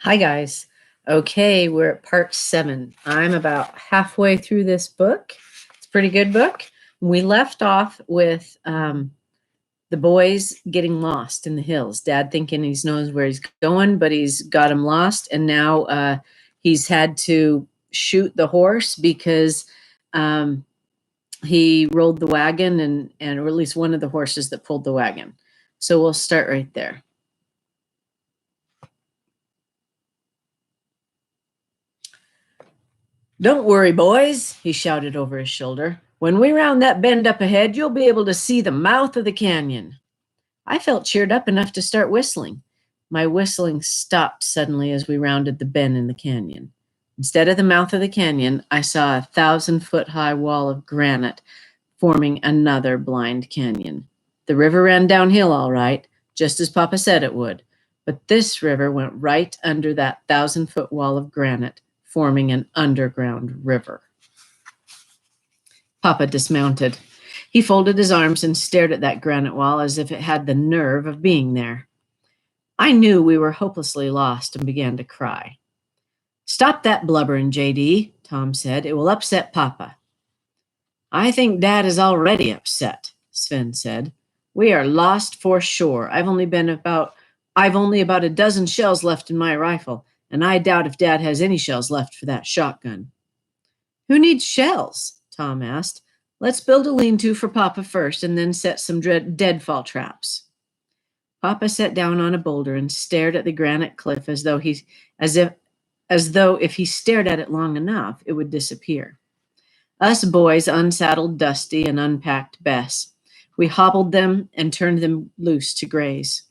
Hi, guys. Okay, we're at part 7. I'm about halfway through this book. It's a pretty good book. We left off with the boys getting lost in the hills. Dad thinking he knows where he's going, but he's got him lost. And now he's had to shoot the horse because he rolled the wagon or at least one of the horses that pulled the wagon. So we'll start right there. "Don't worry, boys," he shouted over his shoulder. "When we round that bend up ahead, you'll be able to see the mouth of the canyon." I felt cheered up enough to start whistling. My whistling stopped suddenly as we rounded the bend in the canyon. Instead of the mouth of the canyon, I saw a 1,000-foot-high wall of granite forming another blind canyon. The river ran downhill all right, just as Papa said it would, but this river went right under that 1,000-foot wall of granite, forming an underground river. Papa dismounted. He folded his arms and stared at that granite wall as if it had the nerve of being there. I knew we were hopelessly lost and began to cry. "Stop that blubbering, J.D.," Tom said. "It will upset Papa." "I think Dad is already upset," Sven said. "We are lost for sure. I've only about a dozen shells left in my rifle, and I doubt if Dad has any shells left for that shotgun." "Who needs shells?" Tom asked. "Let's build a lean-to for Papa first and then set some deadfall traps." Papa sat down on a boulder and stared at the granite cliff as though if he stared at it long enough, it would disappear. Us boys unsaddled Dusty and unpacked Bess. We hobbled them and turned them loose to graze.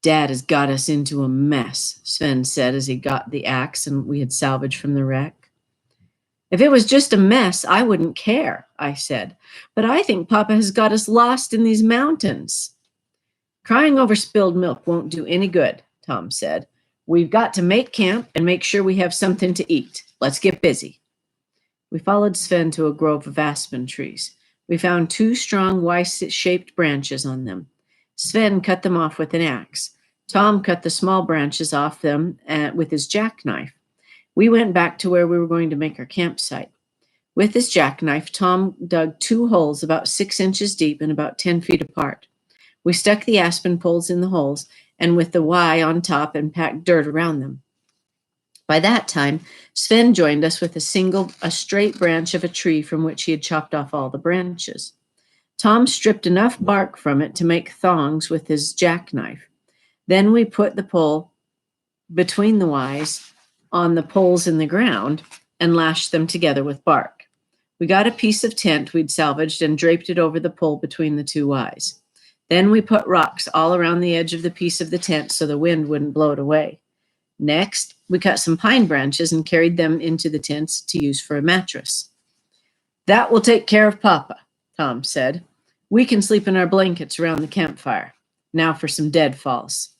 "Dad has got us into a mess," Sven said as he got the axe and we had salvaged from the wreck. "If it was just a mess, I wouldn't care," I said. "But I think Papa has got us lost in these mountains." "Crying over spilled milk won't do any good," Tom said. "We've got to make camp and make sure we have something to eat. Let's get busy." We followed Sven to a grove of aspen trees. We found 2 strong Y-shaped branches on them. Sven cut them off with an axe. Tom cut the small branches off them with his jackknife. We went back to where we were going to make our campsite. With his jackknife, Tom dug 2 holes about 6 inches deep and about 10 feet apart. We stuck the aspen poles in the holes and with the Y on top and packed dirt around them. By that time, Sven joined us with a straight branch of a tree from which he had chopped off all the branches. Tom stripped enough bark from it to make thongs with his jackknife. Then we put the pole between the Ys on the poles in the ground and lashed them together with bark. We got a piece of tent we'd salvaged and draped it over the pole between the 2 Ys. Then we put rocks all around the edge of the piece of the tent so the wind wouldn't blow it away. Next, we cut some pine branches and carried them into the tents to use for a mattress. "That will take care of Papa," Tom said. "We can sleep in our blankets around the campfire. Now for some deadfalls."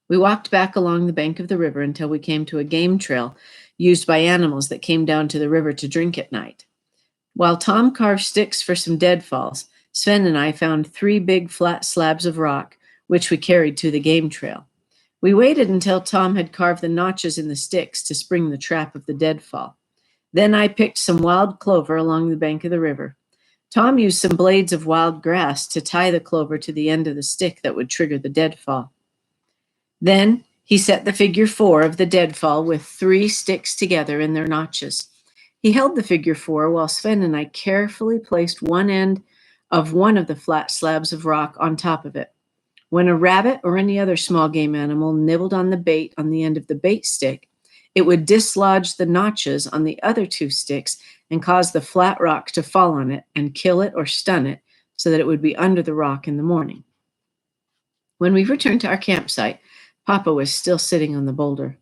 We walked back along the bank of the river until we came to a game trail used by animals that came down to the river to drink at night. While Tom carved sticks for some deadfalls, Sven and I found 3 big flat slabs of rock, which we carried to the game trail. We waited until Tom had carved the notches in the sticks to spring the trap of the deadfall. Then I picked some wild clover along the bank of the river. Tom used some blades of wild grass to tie the clover to the end of the stick that would trigger the deadfall. Then he set the figure 4 of the deadfall with 3 sticks together in their notches. He held the figure 4 while Sven and I carefully placed one end of one of the flat slabs of rock on top of it. When a rabbit or any other small game animal nibbled on the bait on the end of the bait stick, it would dislodge the notches on the other 2 sticks and cause the flat rock to fall on it and kill it or stun it so that it would be under the rock in the morning. When we returned to our campsite, Papa was still sitting on the boulder.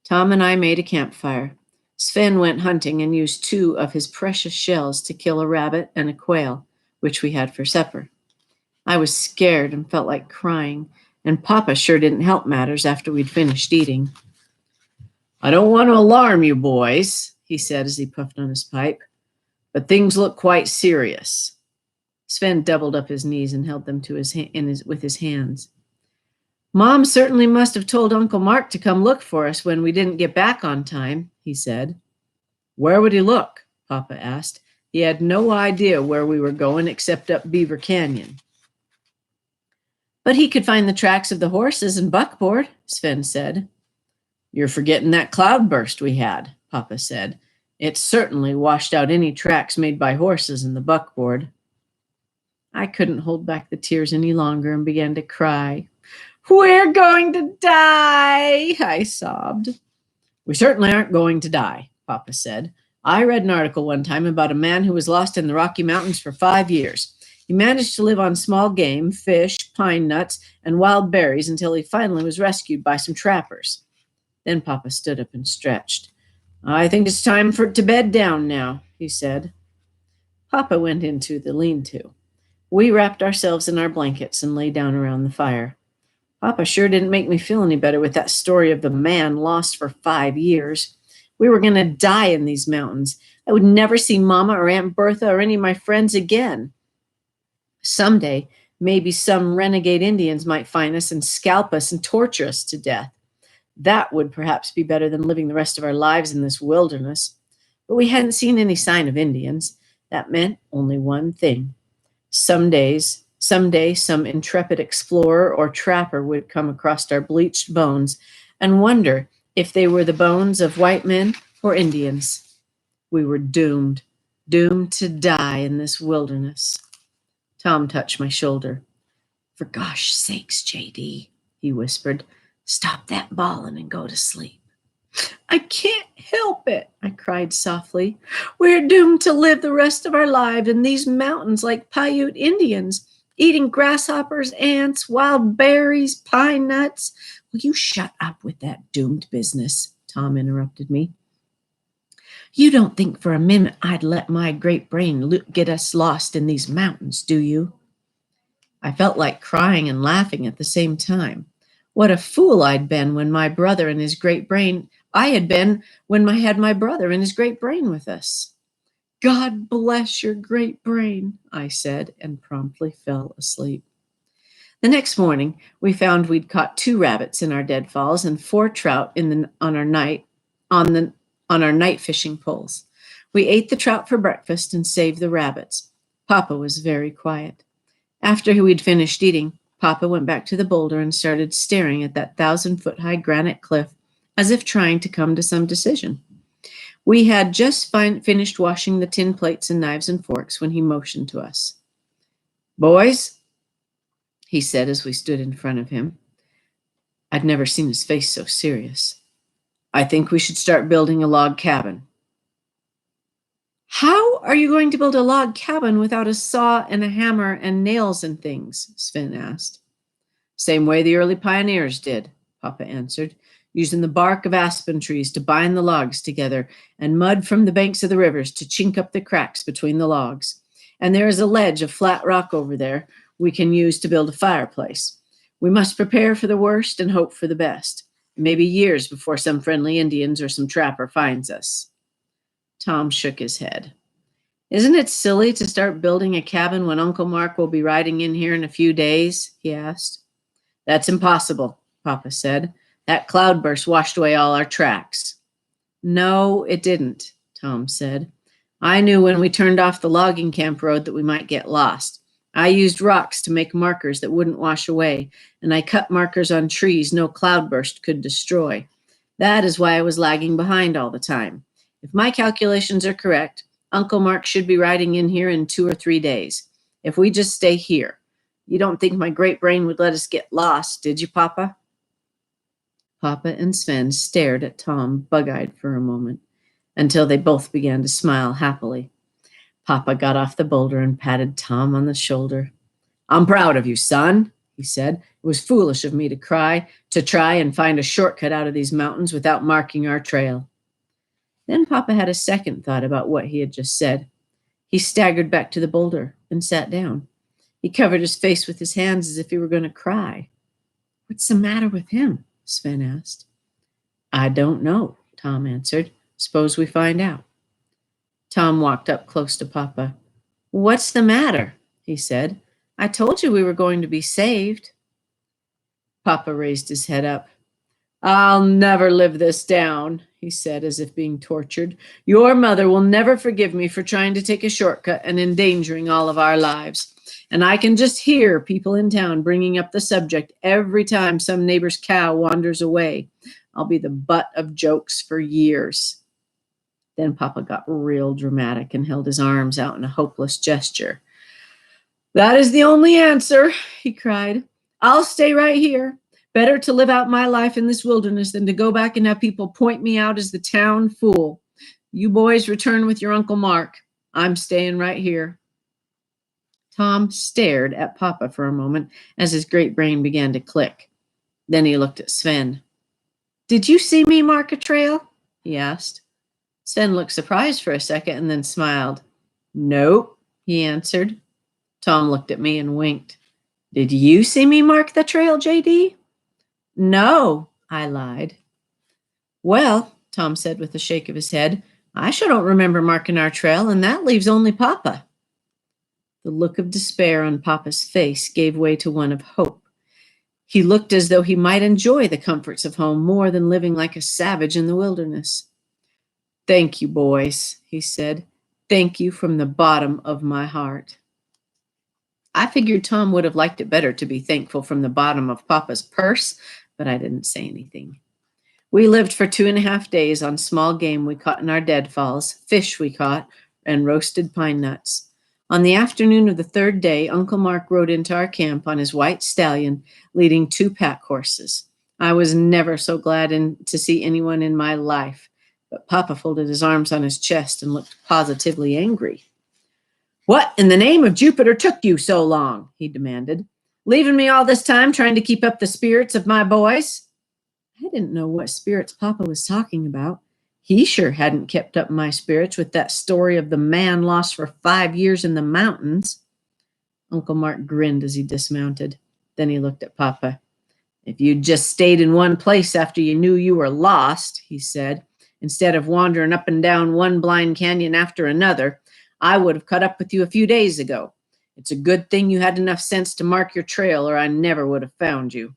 Tom and I made a campfire. Sven went hunting and used 2 of his precious shells to kill a rabbit and a quail, which we had for supper. I was scared and felt like crying, and Papa sure didn't help matters after we'd finished eating. "I don't want to alarm you boys," he said as he puffed on his pipe, "but things look quite serious." Sven doubled up his knees and held them with his hands. Mom certainly must have told Uncle Mark to come look for us when we didn't get back on time, he said. Where would he look? Papa asked. He had no idea where we were going except up Beaver Canyon. But he could find the tracks of the horses and buckboard, Sven said. You're forgetting that cloudburst we had, Papa said. It certainly washed out any tracks made by horses in the buckboard. I couldn't hold back the tears any longer and began to cry. We're going to die, I sobbed. We certainly aren't going to die, Papa said. I read an article one time about a man who was lost in the Rocky Mountains for 5 years. He managed to live on small game, fish, pine nuts, and wild berries until he finally was rescued by some trappers. Then Papa stood up and stretched. I think it's time to bed down now, he said. Papa went into the lean-to. We wrapped ourselves in our blankets and lay down around the fire. Papa sure didn't make me feel any better with that story of the man lost for 5 years. We were going to die in these mountains. I would never see Mama or Aunt Bertha or any of my friends again. Someday, maybe some renegade Indians might find us and scalp us and torture us to death. That would perhaps be better than living the rest of our lives in this wilderness. But we hadn't seen any sign of Indians. That meant only one thing. Someday, some intrepid explorer or trapper would come across our bleached bones and wonder if they were the bones of white men or Indians. We were doomed to die in this wilderness. Tom touched my shoulder. For gosh sakes, J.D., he whispered, stop that bawling and go to sleep. I can't help it, I cried softly. We're doomed to live the rest of our lives in these mountains like Paiute Indians, eating grasshoppers, ants, wild berries, pine nuts. Will you shut up with that doomed business? Tom interrupted me. You don't think for a minute I'd let my great brain get us lost in these mountains, do you? I felt like crying and laughing at the same time. What a fool I'd been when my brother and his great brain, I had been when I had my brother and his great brain with us. God bless your great brain, I said, and promptly fell asleep. The next morning, we found we'd caught 2 rabbits in our deadfalls and 4 trout on our night fishing poles. We ate the trout for breakfast and saved the rabbits. Papa was very quiet. After we'd finished eating, Papa went back to the boulder and started staring at that 1,000-foot-high granite cliff as if trying to come to some decision. We had just finished washing the tin plates and knives and forks when he motioned to us. Boys, he said as we stood in front of him. I'd never seen his face so serious. I think we should start building a log cabin. How are you going to build a log cabin without a saw and a hammer and nails and things? Sven asked. Same way the early pioneers did, Papa answered, using the bark of aspen trees to bind the logs together and mud from the banks of the rivers to chink up the cracks between the logs. And there is a ledge of flat rock over there we can use to build a fireplace. We must prepare for the worst and hope for the best. Maybe years before some friendly Indians or some trapper finds us. Tom shook his head. Isn't it silly to start building a cabin when Uncle Mark will be riding in here in a few days? He asked. That's impossible, Papa said. That cloudburst washed away all our tracks. No, it didn't, Tom said. I knew when we turned off the logging camp road that we might get lost. I used rocks to make markers that wouldn't wash away, and I cut markers on trees no cloudburst could destroy. That is why I was lagging behind all the time. If my calculations are correct, Uncle Mark should be riding in here in 2 or 3 days. If we just stay here. You don't think my great brain would let us get lost, did you, Papa? Papa and Sven stared at Tom bug-eyed for a moment, until they both began to smile happily. Papa got off the boulder and patted Tom on the shoulder. I'm proud of you, son, he said. It was foolish of me to try and find a shortcut out of these mountains without marking our trail. Then Papa had a second thought about what he had just said. He staggered back to the boulder and sat down. He covered his face with his hands as if he were going to cry. What's the matter with him? Sven asked. I don't know, Tom answered. Suppose we find out. Tom walked up close to Papa. What's the matter? He said. I told you we were going to be saved. Papa raised his head up. I'll never live this down, he said, as if being tortured. Your mother will never forgive me for trying to take a shortcut and endangering all of our lives. And I can just hear people in town bringing up the subject every time some neighbor's cow wanders away. I'll be the butt of jokes for years. Then Papa got real dramatic and held his arms out in a hopeless gesture. That is the only answer, he cried. I'll stay right here. Better to live out my life in this wilderness than to go back and have people point me out as the town fool. You boys return with your Uncle Mark. I'm staying right here. Tom stared at Papa for a moment as his great brain began to click. Then he looked at Sven. Did you see me mark a trail? He asked. Sven looked surprised for a second and then smiled. Nope, he answered. Tom looked at me and winked. Did you see me mark the trail, JD? No, I lied. Well, Tom said with a shake of his head, I sure don't remember marking our trail, and that leaves only Papa. The look of despair on Papa's face gave way to one of hope. He looked as though he might enjoy the comforts of home more than living like a savage in the wilderness. Thank you, boys, he said. Thank you from the bottom of my heart. I figured Tom would have liked it better to be thankful from the bottom of Papa's purse, but I didn't say anything. We lived for 2.5 days on small game we caught in our deadfalls, fish we caught, and roasted pine nuts. On the afternoon of the 3rd day, Uncle Mark rode into our camp on his white stallion, leading 2 pack horses. I was never so glad to see anyone in my life, but Papa folded his arms on his chest and looked positively angry. What in the name of Jupiter took you so long? He demanded. Leaving me all this time trying to keep up the spirits of my boys? I didn't know what spirits Papa was talking about. He sure hadn't kept up my spirits with that story of the man lost for 5 years in the mountains. Uncle Mark grinned as he dismounted. Then he looked at Papa. If you'd just stayed in one place after you knew you were lost, he said, instead of wandering up and down one blind canyon after another, I would have caught up with you a few days ago. It's a good thing you had enough sense to mark your trail, or I never would have found you.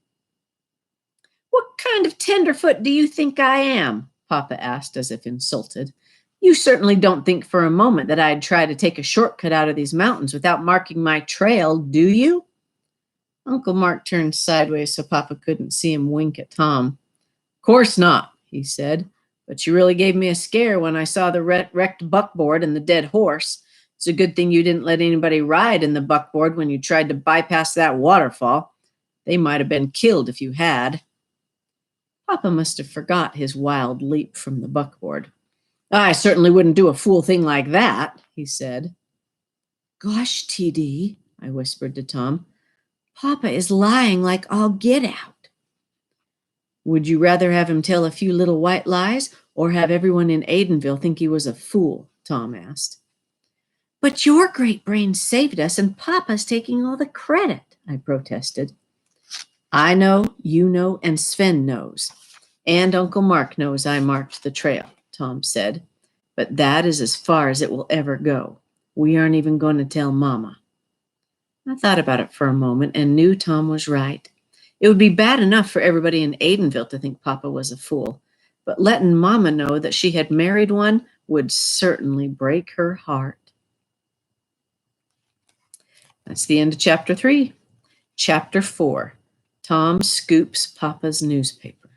What kind of tenderfoot do you think I am? Papa asked as if insulted. You certainly don't think for a moment that I'd try to take a shortcut out of these mountains without marking my trail, do you? Uncle Mark turned sideways so Papa couldn't see him wink at Tom. Course not, he said. But you really gave me a scare when I saw the wrecked buckboard and the dead horse. It's a good thing you didn't let anybody ride in the buckboard when you tried to bypass that waterfall. They might have been killed if you had. Papa must have forgot his wild leap from the buckboard. I certainly wouldn't do a fool thing like that, he said. Gosh, TD, I whispered to Tom. Papa is lying like all get out. Would you rather have him tell a few little white lies or have everyone in Aidenville think he was a fool? Tom asked. But your great brain saved us and Papa's taking all the credit, I protested. I know, you know, and Sven knows. And Uncle Mark knows I marked the trail, Tom said. But that is as far as it will ever go. We aren't even going to tell Mama. I thought about it for a moment and knew Tom was right. It would be bad enough for everybody in Aidenville to think Papa was a fool, but letting Mama know that she had married one would certainly break her heart. That's the end of chapter 3. Chapter 4, Tom scoops Papa's newspaper.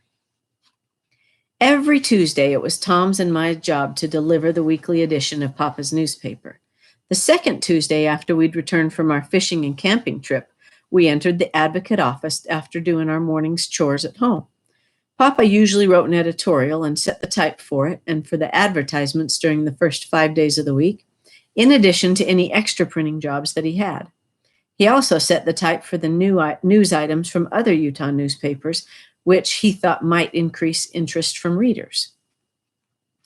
Every Tuesday, it was Tom's and my job to deliver the weekly edition of Papa's newspaper. The second Tuesday after we'd returned from our fishing and camping trip, we entered the Advocate office after doing our morning's chores at home. Papa usually wrote an editorial and set the type for it and for the advertisements during the first 5 days of the week, in addition to any extra printing jobs that he had. He also set the type for the news items from other Utah newspapers, which he thought might increase interest from readers,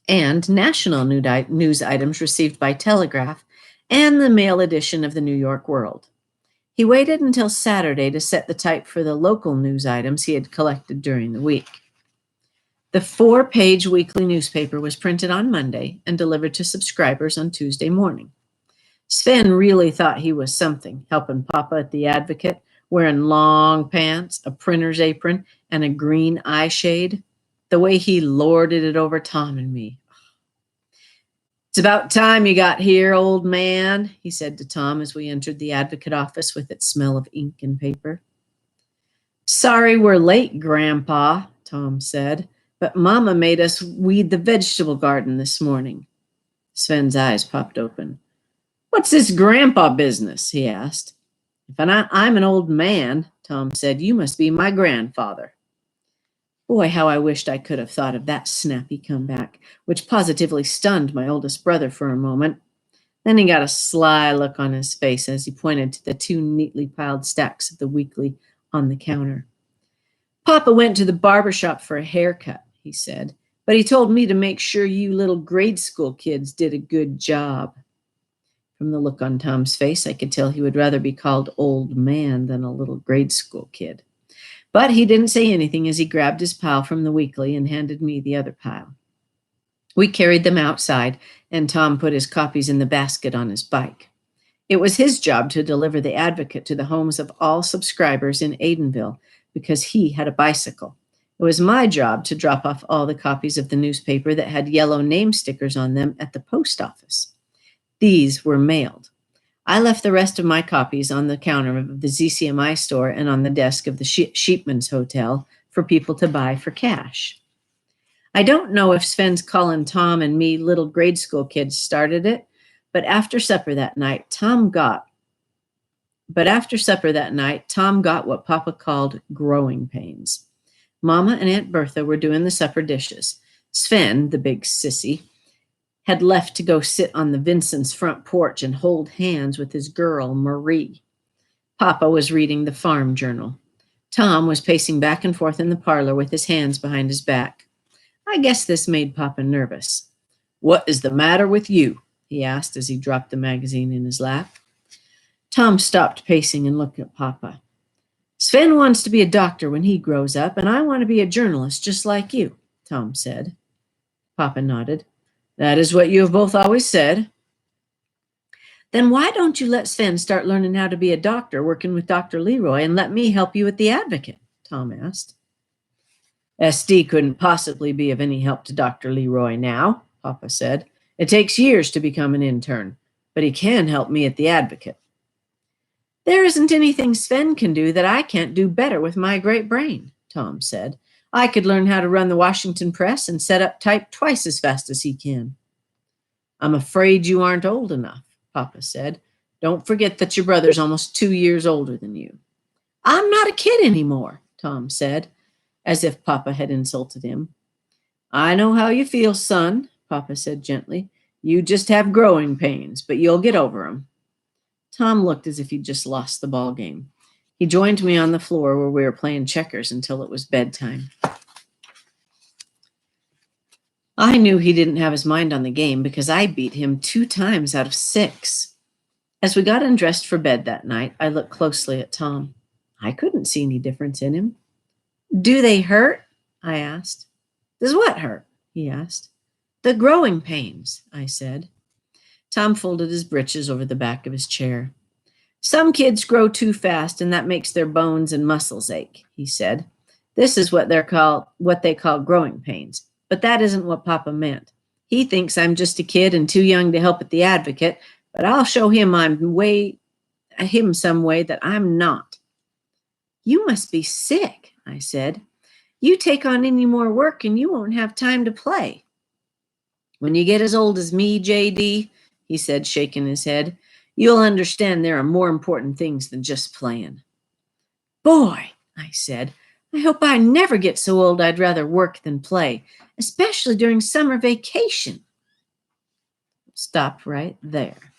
and national news items received by telegraph and the mail edition of the New York World. He waited until Saturday to set the type for the local news items he had collected during the week. The 4-page weekly newspaper was printed on Monday and delivered to subscribers on Tuesday morning. Sven really thought he was something, helping Papa at the Advocate, wearing long pants, a printer's apron, and a green eye shade. The way he lorded it over Tom and me. "It's about time you got here, old man," he said to Tom as we entered the advocate office with its smell of ink and paper. "Sorry we're late, Grandpa," Tom said, "but Mama made us weed the vegetable garden this morning." Sven's eyes popped open. "What's this grandpa business?" he asked. "If I'm an old man," Tom said, "you must be my grandfather." Boy, how I wished I could have thought of that snappy comeback, which positively stunned my oldest brother for a moment. Then he got a sly look on his face as he pointed to the two neatly piled stacks of the weekly on the counter. "Papa went to the barber shop for a haircut," he said, "but he told me to make sure you little grade school kids did a good job." From the look on Tom's face, I could tell he would rather be called old man than a little grade school kid. But he didn't say anything as he grabbed his pile from the weekly and handed me the other pile. We carried them outside, and Tom put his copies in the basket on his bike. It was his job to deliver the Advocate to the homes of all subscribers in Aidenville because he had a bicycle. It was my job to drop off all the copies of the newspaper that had yellow name stickers on them at the post office. These were mailed. I left the rest of my copies on the counter of the ZCMI store and on the desk of the Sheepman's Hotel for people to buy for cash. I don't know if Sven's calling Tom and me little grade school kids started it, but after supper that night, Tom got what Papa called growing pains. Mama and Aunt Bertha were doing the supper dishes. Sven, the big sissy, had left to go sit on the Vincent's front porch and hold hands with his girl, Marie. Papa was reading the farm journal. Tom was pacing back and forth in the parlor with his hands behind his back. I guess this made Papa nervous. "What is the matter with you?" he asked as he dropped the magazine in his lap. Tom stopped pacing and looked at Papa. "Sven wants to be a doctor when he grows up, and I want to be a journalist just like you," Tom said. Papa nodded. "That is what you have both always said." "Then why don't you let Sven start learning how to be a doctor working with Dr. Leroy and let me help you with the Advocate?" Tom asked. "SD couldn't possibly be of any help to Dr. Leroy now," Papa said. "It takes years to become an intern, but he can help me at the Advocate." "There isn't anything Sven can do that I can't do better with my great brain," Tom said. "I could learn how to run the Washington Press and set up type twice as fast as he can." "I'm afraid you aren't old enough," Papa said. "Don't forget that your brother's almost 2 years older than you." "I'm not a kid anymore," Tom said, as if Papa had insulted him. "I know how you feel, son," Papa said gently. "You just have growing pains, but you'll get over them." Tom looked as if he'd just lost the ball game. He joined me on the floor where we were playing checkers until it was bedtime. I knew he didn't have his mind on the game because I beat him 2 times out of 6. As we got undressed for bed that night, I looked closely at Tom. I couldn't see any difference in him. "Do they hurt?" I asked. "Does what hurt?" he asked. "The growing pains," I said. Tom folded his britches over the back of his chair. "Some kids grow too fast and that makes their bones and muscles ache," he said. "This is what they call growing pains. But that isn't what Papa meant. He thinks I'm just a kid and too young to help at the Advocate, but I'll show him some way that I'm not." "You must be sick," I said. "You take on any more work and you won't have time to play." "When you get as old as me, JD," he said, shaking his head, "you'll understand there are more important things than just playing." "Boy," I said, "I hope I never get so old I'd rather work than play, especially during summer vacation." Stop right there.